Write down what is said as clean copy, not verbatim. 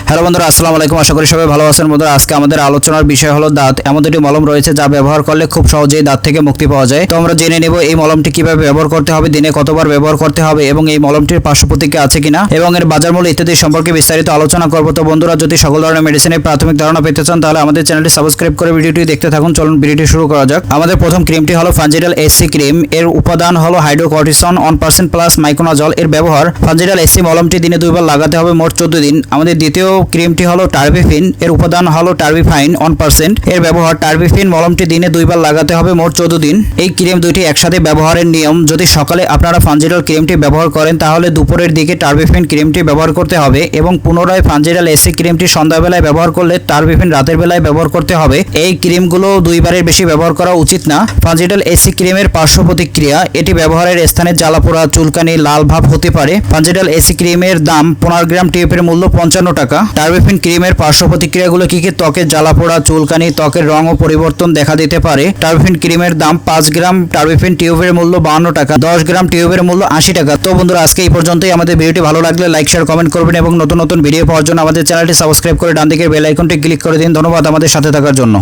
Hello বন্ধুরা, আসসালামু আলাইকুম। আশা করি সবাই ভালো আছেন। বন্ধুরা, আজকে আমাদের আলোচনার বিষয় হলো দাঁত। এমন দুটি মলম রয়েছে যা ব্যবহার করলে খুব সহজেই দাঁত থেকে মুক্তি পাওয়া যায়। তো আমরা জেনে নেব এই মলমটি কিভাবে ব্যবহার করতে হবে, দিনে কতবার ব্যবহার করতে হবে এবং এই মলমটির পার্শ্ব প্রতিক্রিয়া আছে কিনা এবং এর বাজার মূল্য ইত্যাদি সম্পর্কে বিস্তারিত আলোচনা করব। তো বন্ধুরা, যদি সকল ধরনের মেডিসিনের প্রাথমিক ধারণা পেতে চান তাহলে আমাদের চ্যানেলটি সাবস্ক্রাইব করে ভিডিওটি দেখতে থাকুন। চলুন ভিডিওটি শুরু করা যাক। আমাদের প্রথম ক্রিমটি হলো ফাঞ্জিডাল এসি ক্রিম। এর উপাদান হলো হাইড্রোকর্টিসন 1% প্লাস মাইক্রোনাজল। এর ব্যবহার ফাঞ্জিডাল এসি মলমটি দিনে 2 বার লাগাতে হবে, মোট 14 দিন। আমাদের দ্বিতীয় ক্রিমটি হলো টার্বিফিন। এর উপাদান হলো টার্বিফাইন 1%। এর ব্যবহার টার্বিফিন মলমটি দিনে 2 বার লাগাতে হবে, মোট 14 দিন। এই ক্রিম দুইটি একসাথে ব্যবহারের নিয়ম: যদি সকালে আপনারা ফাঞ্জিডাল ক্রিমটি ব্যবহার করেন তাহলে দুপুরের দিকে টার্বিফিন ক্রিমটি ব্যবহার করতে হবে এবং পুনরায় ফাঞ্জিডাল এসি ক্রিমটি সন্ধ্যাবেলায় ব্যবহার করলে টার্বিফিন রাতের বেলায় ব্যবহার করতে হবে। এই ক্রিমগুলো 2 বারের বেশি ব্যবহার করা উচিত না। ফাঞ্জিডাল এসি ক্রিমের পার্শ্ব প্রতিক্রিয়া: এটি ব্যবহারের স্থানে জ্বালাপোড়া, চুলকানি, লাল ভাব হতে পারে। ফাঞ্জিডাল এসি ক্রিমের দাম 15 গ্রাম টিউবের মূল্য 55 টাকা। টার্বিফিন ক্রিমের পার্শ্ব প্রতিক্রিয়াগুলো কি কি? ত্বকের জ্বালাপোড়া, চুলকানি, ত্বকের রং ও পরিবর্তন দেখা দিতে পারে। টার্বিফিন ক্রিমের দাম 5 গ্রাম টার্বিফিন টিউবের মূল্য 52 টাকা, 10 গ্রাম টিউবের মূল্য 80 টাকা। তো বন্ধুরা, আজকে এই পর্যন্তই। আমাদের ভিডিওটি ভালো লাগলে লাইক, শেয়ার, কমেন্ট করবেন এবং নতুন নতুন ভিডিও পাওয়ার জন্য আমাদের চ্যানেলটি সাবস্ক্রাইব করে ডান দিকের বেল আইকনটি ক্লিক করে দিন। ধন্যবাদ আমাদের সাথে থাকার জন্য।